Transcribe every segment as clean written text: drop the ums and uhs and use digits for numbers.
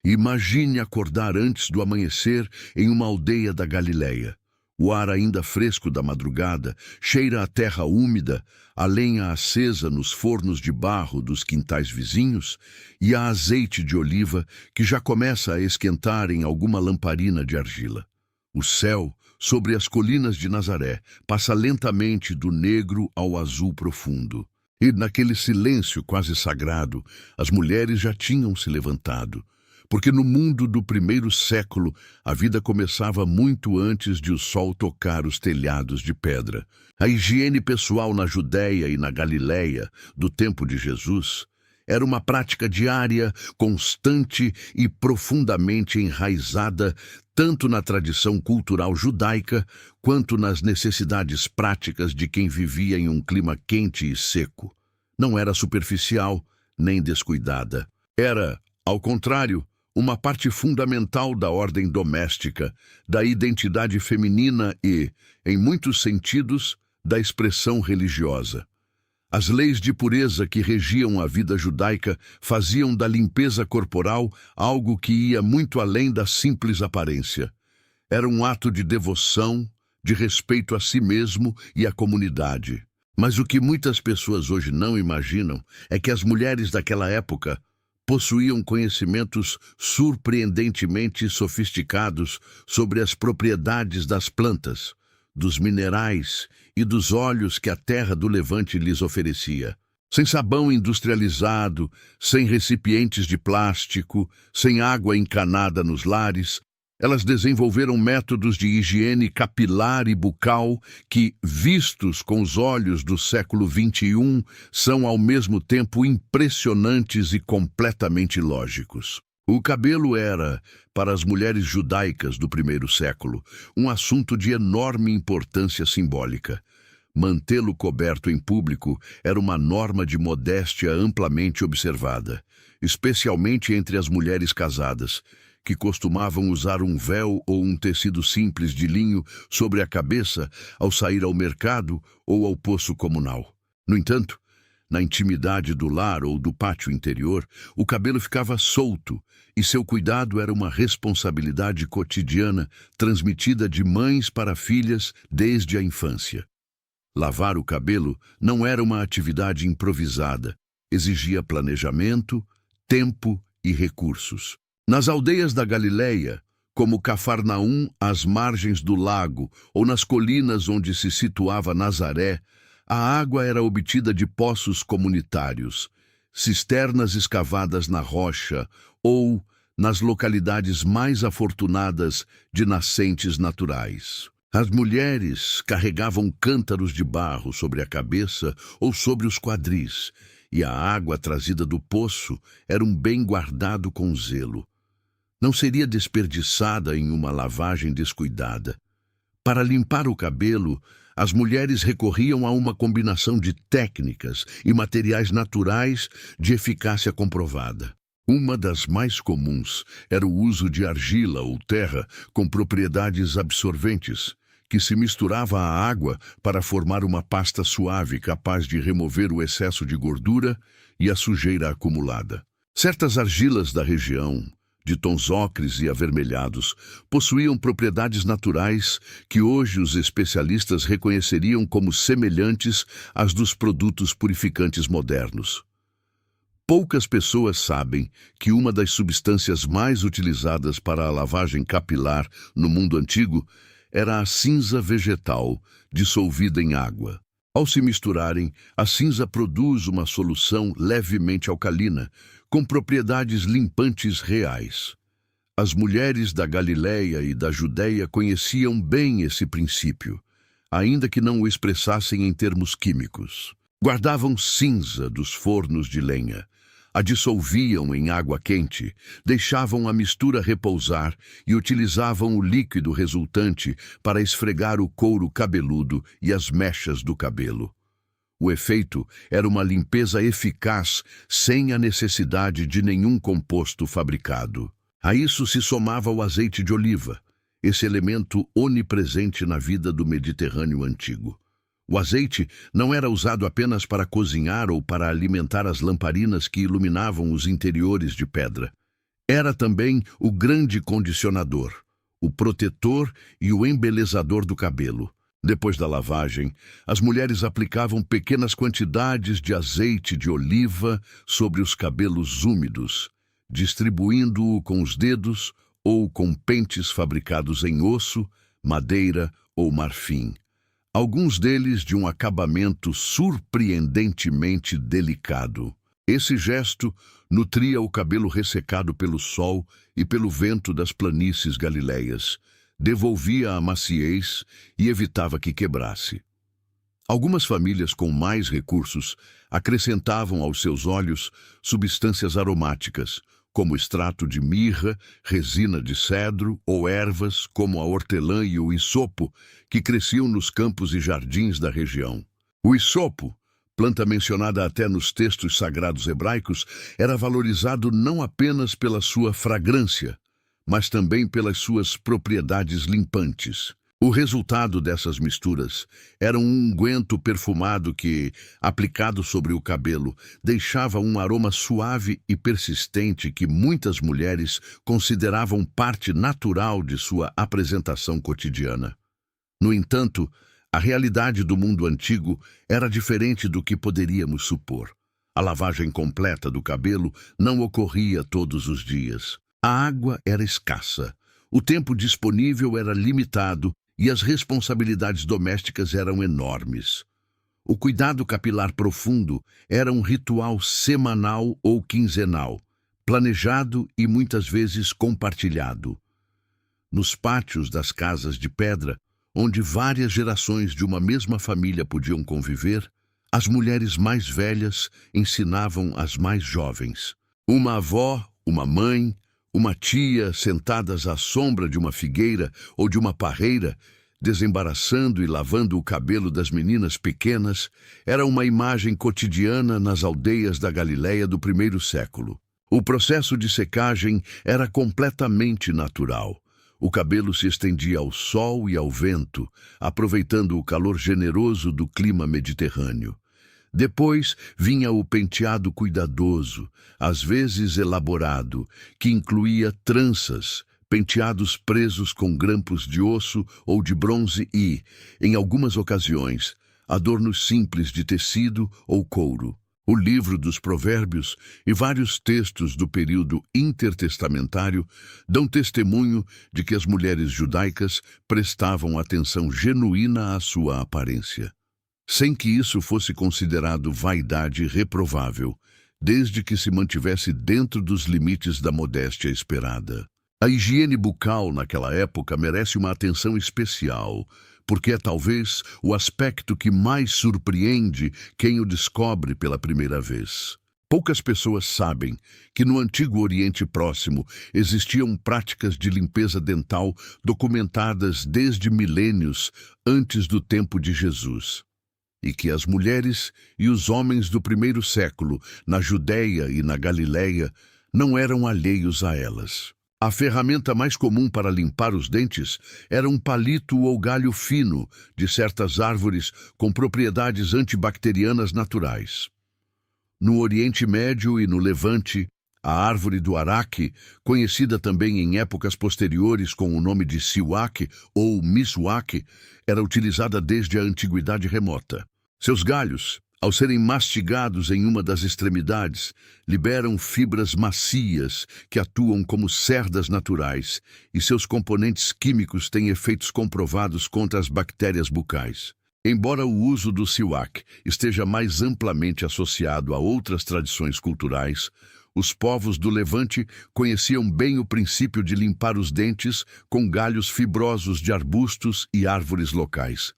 Imagine acordar antes do amanhecer em uma aldeia da Galileia. O ar ainda fresco da madrugada cheira a terra úmida, a lenha acesa nos fornos de barro dos quintais vizinhos e a azeite de oliva que já começa a esquentar em alguma lamparina de argila. O céu, sobre as colinas de Nazaré, passa lentamente do negro ao azul profundo. E naquele silêncio quase sagrado, as mulheres já tinham se levantado. Porque no mundo do primeiro século, a vida começava muito antes de o sol tocar os telhados de pedra. A higiene pessoal na Judéia e na Galileia, do tempo de Jesus, era uma prática diária, constante e profundamente enraizada, tanto na tradição cultural judaica, quanto nas necessidades práticas de quem vivia em um clima quente e seco. Não era superficial, nem descuidada. Era, ao contrário, uma parte fundamental da ordem doméstica, da identidade feminina e, em muitos sentidos, da expressão religiosa. As leis de pureza que regiam a vida judaica faziam da limpeza corporal algo que ia muito além da simples aparência. Era um ato de devoção, de respeito a si mesmo e à comunidade. Mas o que muitas pessoas hoje não imaginam é que as mulheres daquela época possuíam conhecimentos surpreendentemente sofisticados sobre as propriedades das plantas, dos minerais e dos óleos que a terra do Levante lhes oferecia. Sem sabão industrializado, sem recipientes de plástico, sem água encanada nos lares, elas desenvolveram métodos de higiene capilar e bucal que, vistos com os olhos do século XXI, são ao mesmo tempo impressionantes e completamente lógicos. O cabelo era, para as mulheres judaicas do primeiro século, um assunto de enorme importância simbólica. Mantê-lo coberto em público era uma norma de modéstia amplamente observada, especialmente entre as mulheres casadas, que costumavam usar um véu ou um tecido simples de linho sobre a cabeça ao sair ao mercado ou ao poço comunal. No entanto, na intimidade do lar ou do pátio interior, o cabelo ficava solto e seu cuidado era uma responsabilidade cotidiana transmitida de mães para filhas desde a infância. Lavar o cabelo não era uma atividade improvisada, exigia planejamento, tempo e recursos. Nas aldeias da Galileia, como Cafarnaum às margens do lago ou nas colinas onde se situava Nazaré, a água era obtida de poços comunitários, cisternas escavadas na rocha ou, nas localidades mais afortunadas, de nascentes naturais. As mulheres carregavam cântaros de barro sobre a cabeça ou sobre os quadris, e a água trazida do poço era um bem guardado com zelo. Não seria desperdiçada em uma lavagem descuidada. Para limpar o cabelo, as mulheres recorriam a uma combinação de técnicas e materiais naturais de eficácia comprovada. Uma das mais comuns era o uso de argila ou terra com propriedades absorventes, que se misturava à água para formar uma pasta suave capaz de remover o excesso de gordura e a sujeira acumulada. Certas argilas da região, de tons ocres e avermelhados, possuíam propriedades naturais que hoje os especialistas reconheceriam como semelhantes às dos produtos purificantes modernos. Poucas pessoas sabem que uma das substâncias mais utilizadas para a lavagem capilar no mundo antigo era a cinza vegetal, dissolvida em água. Ao se misturarem, a cinza produz uma solução levemente alcalina, com propriedades limpantes reais. As mulheres da Galileia e da Judéia conheciam bem esse princípio, ainda que não o expressassem em termos químicos. Guardavam cinza dos fornos de lenha, a dissolviam em água quente, deixavam a mistura repousar e utilizavam o líquido resultante para esfregar o couro cabeludo e as mechas do cabelo. O efeito era uma limpeza eficaz sem a necessidade de nenhum composto fabricado. A isso se somava o azeite de oliva, esse elemento onipresente na vida do Mediterrâneo antigo. O azeite não era usado apenas para cozinhar ou para alimentar as lamparinas que iluminavam os interiores de pedra. Era também o grande condicionador, o protetor e o embelezador do cabelo. Depois da lavagem, as mulheres aplicavam pequenas quantidades de azeite de oliva sobre os cabelos úmidos, distribuindo-o com os dedos ou com pentes fabricados em osso, madeira ou marfim. Alguns deles de um acabamento surpreendentemente delicado. Esse gesto nutria o cabelo ressecado pelo sol e pelo vento das planícies galileias, devolvia a maciez e evitava que quebrasse. Algumas famílias com mais recursos acrescentavam aos seus óleos substâncias aromáticas, como extrato de mirra, resina de cedro ou ervas como a hortelã e o isopo, que cresciam nos campos e jardins da região. O isopo, planta mencionada até nos textos sagrados hebraicos, era valorizado não apenas pela sua fragrância, mas também pelas suas propriedades limpantes. O resultado dessas misturas era um unguento perfumado que, aplicado sobre o cabelo, deixava um aroma suave e persistente que muitas mulheres consideravam parte natural de sua apresentação cotidiana. No entanto, a realidade do mundo antigo era diferente do que poderíamos supor. A lavagem completa do cabelo não ocorria todos os dias. A água era escassa, o tempo disponível era limitado e as responsabilidades domésticas eram enormes. O cuidado capilar profundo era um ritual semanal ou quinzenal, planejado e muitas vezes compartilhado. Nos pátios das casas de pedra, onde várias gerações de uma mesma família podiam conviver, as mulheres mais velhas ensinavam as mais jovens. Uma avó, uma mãe, uma tia sentadas à sombra de uma figueira ou de uma parreira, desembaraçando e lavando o cabelo das meninas pequenas, era uma imagem cotidiana nas aldeias da Galileia do primeiro século. O processo de secagem era completamente natural. O cabelo se estendia ao sol e ao vento, aproveitando o calor generoso do clima mediterrâneo. Depois vinha o penteado cuidadoso, às vezes elaborado, que incluía tranças, penteados presos com grampos de osso ou de bronze e, em algumas ocasiões, adornos simples de tecido ou couro. O livro dos Provérbios e vários textos do período intertestamentário dão testemunho de que as mulheres judaicas prestavam atenção genuína à sua aparência, sem que isso fosse considerado vaidade reprovável, desde que se mantivesse dentro dos limites da modéstia esperada. A higiene bucal naquela época merece uma atenção especial, porque é talvez o aspecto que mais surpreende quem o descobre pela primeira vez. Poucas pessoas sabem que no Antigo Oriente Próximo existiam práticas de limpeza dental documentadas desde milênios antes do tempo de Jesus, e que as mulheres e os homens do primeiro século, na Judéia e na Galileia, não eram alheios a elas. A ferramenta mais comum para limpar os dentes era um palito ou galho fino de certas árvores com propriedades antibacterianas naturais. No Oriente Médio e no Levante, a árvore do araque, conhecida também em épocas posteriores com o nome de siwak ou miswak, era utilizada desde a antiguidade remota. Seus galhos, ao serem mastigados em uma das extremidades, liberam fibras macias que atuam como cerdas naturais, e seus componentes químicos têm efeitos comprovados contra as bactérias bucais. Embora o uso do siwak esteja mais amplamente associado a outras tradições culturais, os povos do Levante conheciam bem o princípio de limpar os dentes com galhos fibrosos de arbustos e árvores locais.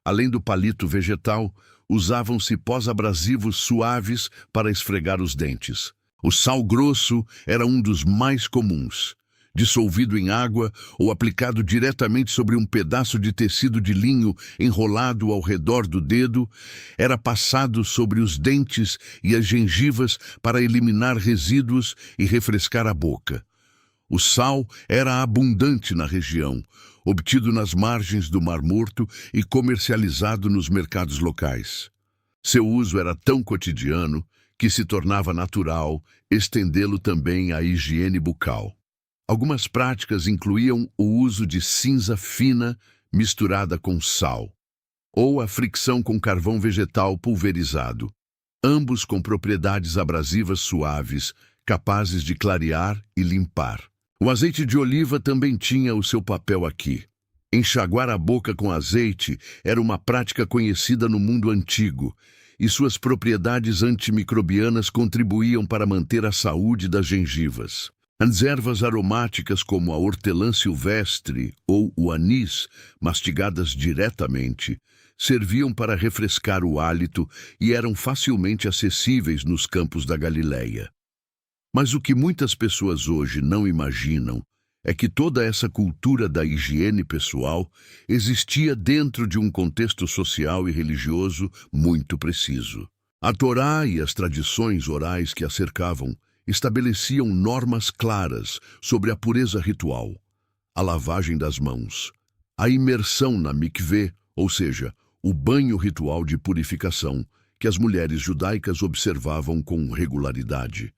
Além do palito vegetal, usavam-se pós abrasivos suaves para esfregar os dentes. O sal grosso era um dos mais comuns. Dissolvido em água ou aplicado diretamente sobre um pedaço de tecido de linho enrolado ao redor do dedo, era passado sobre os dentes e as gengivas para eliminar resíduos e refrescar a boca. O sal era abundante na região, obtido nas margens do Mar Morto e comercializado nos mercados locais. Seu uso era tão cotidiano que se tornava natural estendê-lo também à higiene bucal. Algumas práticas incluíam o uso de cinza fina misturada com sal, ou a fricção com carvão vegetal pulverizado, ambos com propriedades abrasivas suaves, capazes de clarear e limpar. O azeite de oliva também tinha o seu papel aqui. Enxaguar a boca com azeite era uma prática conhecida no mundo antigo, e suas propriedades antimicrobianas contribuíam para manter a saúde das gengivas. As ervas aromáticas como a hortelã silvestre ou o anis, mastigadas diretamente, serviam para refrescar o hálito e eram facilmente acessíveis nos campos da Galileia. Mas o que muitas pessoas hoje não imaginam é que toda essa cultura da higiene pessoal existia dentro de um contexto social e religioso muito preciso. A Torá e as tradições orais que a cercavam estabeleciam normas claras sobre a pureza ritual, a lavagem das mãos, a imersão na mikvê, ou seja, o banho ritual de purificação que as mulheres judaicas observavam com regularidade.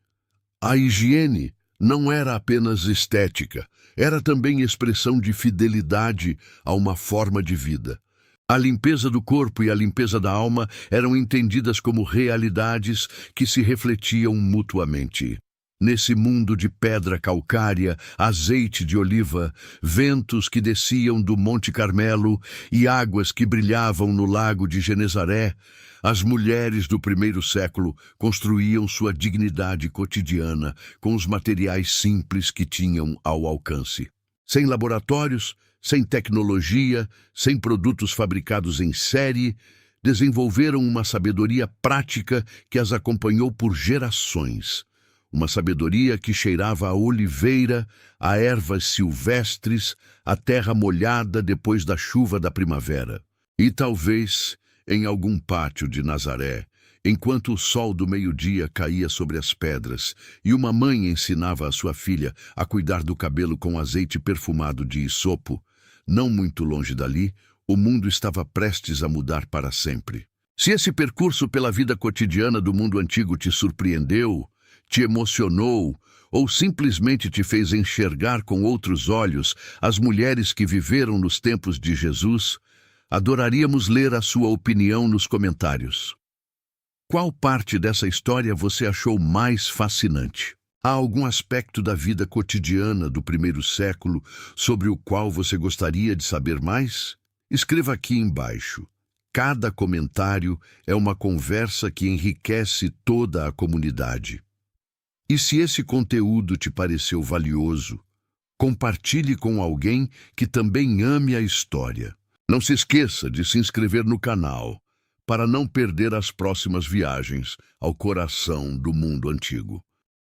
A higiene não era apenas estética, era também expressão de fidelidade a uma forma de vida. A limpeza do corpo e a limpeza da alma eram entendidas como realidades que se refletiam mutuamente. Nesse mundo de pedra calcária, azeite de oliva, ventos que desciam do Monte Carmelo e águas que brilhavam no lago de Genezaré, as mulheres do primeiro século construíam sua dignidade cotidiana com os materiais simples que tinham ao alcance. Sem laboratórios, sem tecnologia, sem produtos fabricados em série, desenvolveram uma sabedoria prática que as acompanhou por gerações. Uma sabedoria que cheirava a oliveira, a ervas silvestres, a terra molhada depois da chuva da primavera. E talvez, em algum pátio de Nazaré, enquanto o sol do meio-dia caía sobre as pedras e uma mãe ensinava a sua filha a cuidar do cabelo com azeite perfumado de isopo, não muito longe dali, o mundo estava prestes a mudar para sempre. Se esse percurso pela vida cotidiana do mundo antigo te surpreendeu, te emocionou ou simplesmente te fez enxergar com outros olhos as mulheres que viveram nos tempos de Jesus, adoraríamos ler a sua opinião nos comentários. Qual parte dessa história você achou mais fascinante? Há algum aspecto da vida cotidiana do primeiro século sobre o qual você gostaria de saber mais? Escreva aqui embaixo. Cada comentário é uma conversa que enriquece toda a comunidade. E se esse conteúdo te pareceu valioso, compartilhe com alguém que também ame a história. Não se esqueça de se inscrever no canal para não perder as próximas viagens ao coração do mundo antigo.